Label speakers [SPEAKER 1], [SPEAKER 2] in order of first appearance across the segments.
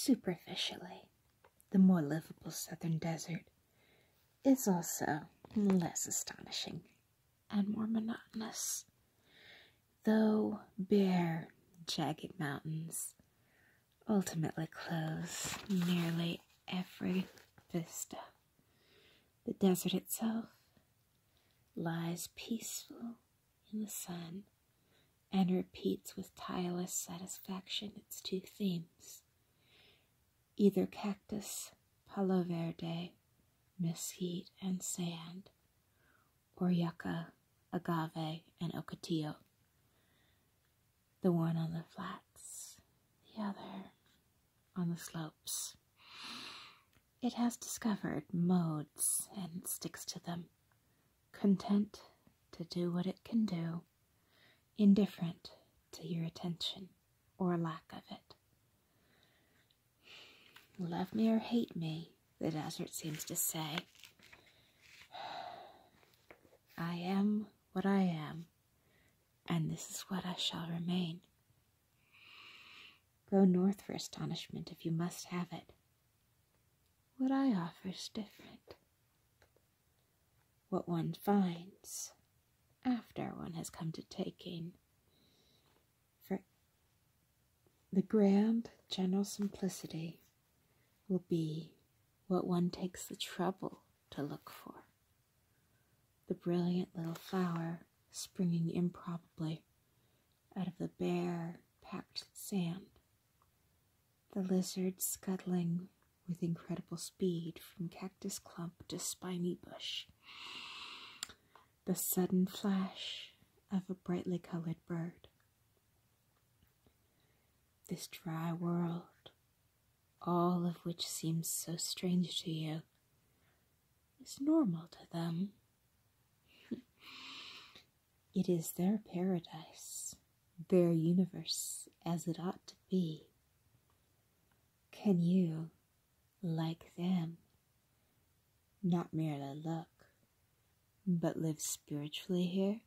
[SPEAKER 1] Superficially, the more livable southern desert is also less astonishing and more monotonous, though bare, jagged mountains ultimately close nearly every vista. The desert itself lies peaceful in the sun and repeats with tireless satisfaction its two themes, either cactus, palo verde, mesquite and sand, or yucca, agave, and ocotillo, the one on the flats, the other on the slopes. It has discovered modes and sticks to them, content to do what it can do, indifferent to your attention or lack of it. Love me or hate me, the desert seems to say. I am what I am, and this is what I shall remain. Go north for astonishment if you must have it. What I offer is different. What one finds after one has come to taking. For the grand general simplicity will be what one takes the trouble to look for. The brilliant little flower springing improbably out of the bare, packed sand. The lizard scuttling with incredible speed from cactus clump to spiny bush. The sudden flash of a brightly colored bird. This dry world, all of which seems so strange to you, is normal to them. It is their paradise, their universe as it ought to be. Can you, like them, not merely look, but live spiritually here?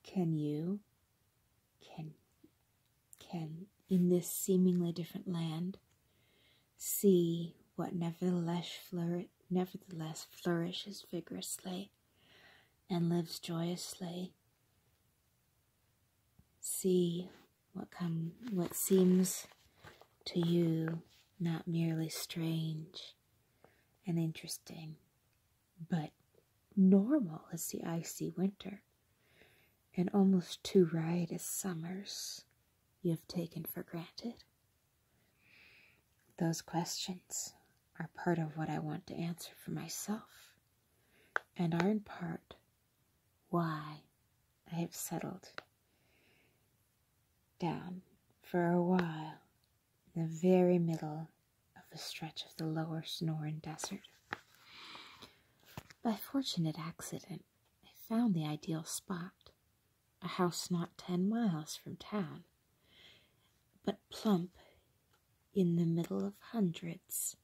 [SPEAKER 1] Can you, in this seemingly different land, see what nevertheless flourishes vigorously and lives joyously? See what seems to you not merely strange and interesting, but normal as the icy winter and almost too riotous summers you have taken for granted? Those questions are part of what I want to answer for myself, and are in part why I have settled down for a while in the very middle of a stretch of the lower Sonoran Desert. By fortunate accident, I found the ideal spot, a house not 10 miles from town, but plump in the middle of hundreds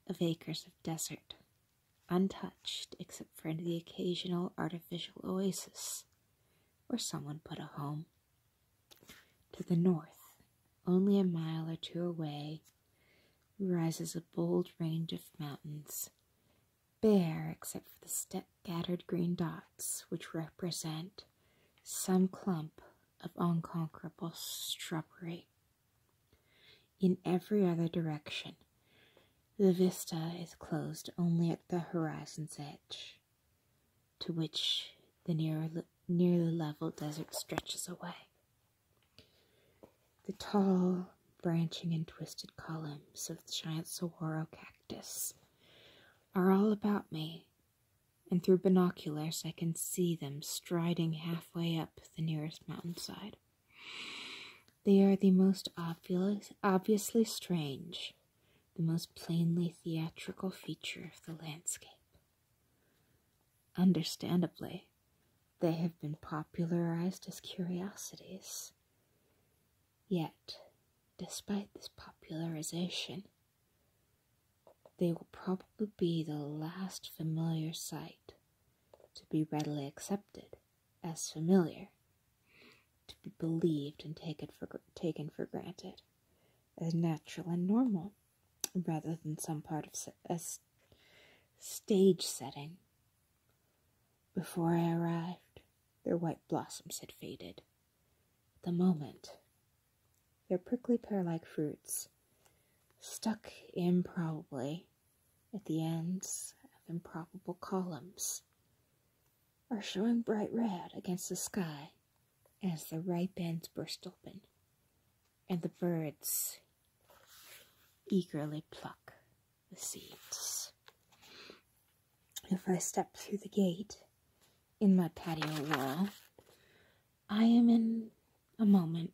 [SPEAKER 1] of acres of desert, untouched except for the occasional artificial oasis where someone put a home. To the north, only a mile or two away, rises a bold range of mountains, bare except for the scattered green dots which represent some clump of unconquerable shrubbery. In every other direction, the vista is closed only at the horizon's edge, to which the nearly level desert stretches away. The tall, branching and twisted columns of the giant saguaro cactus are all about me, and through binoculars I can see them striding halfway up the nearest mountainside. They are the most obviously strange, the most plainly theatrical feature of the landscape. Understandably, they have been popularized as curiosities. Yet, despite this popularization, they will probably be the last familiar sight to be readily accepted as familiar, to be believed and taken for granted, as natural and normal, rather than some part of a stage setting. Before I arrived, their white blossoms had faded. At the moment, their prickly pear-like fruits, stuck improbably at the ends of improbable columns, are showing bright red against the sky as the ripe ends burst open, and the birds eagerly pluck the seeds. If I step through the gate in my patio wall, I am in a moment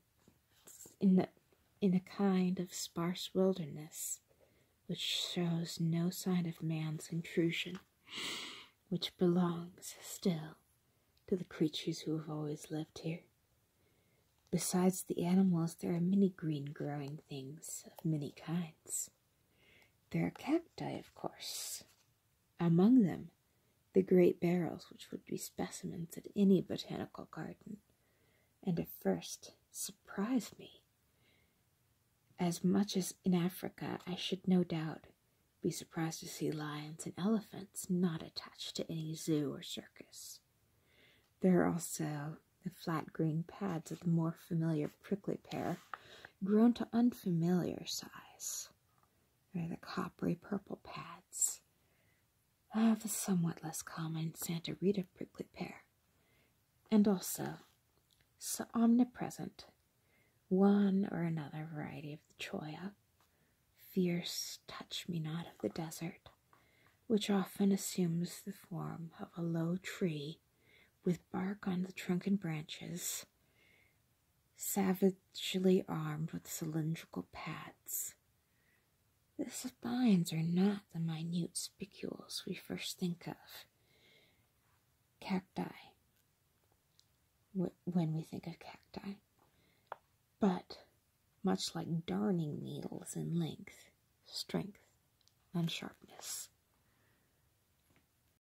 [SPEAKER 1] in a kind of sparse wilderness which shows no sign of man's intrusion, which belongs still to the creatures who have always lived here. Besides the animals, there are many green growing things of many kinds. There are cacti, of course. Among them, the great barrels which would be specimens at any botanical garden, and at first surprised me. As much as in Africa, I should no doubt be surprised to see lions and elephants not attached to any zoo or circus. There are also the flat green pads of the more familiar prickly pear, grown to unfamiliar size. There are the coppery purple pads of the somewhat less common Santa Rita prickly pear, and also, so omnipresent, one or another variety of the cholla, fierce touch-me-not of the desert, which often assumes the form of a low tree with bark on the trunk and branches, savagely armed with cylindrical pads. The spines are not the minute spicules we first think of. Cacti, when we think of cacti, but much like darning needles in length, strength, and sharpness.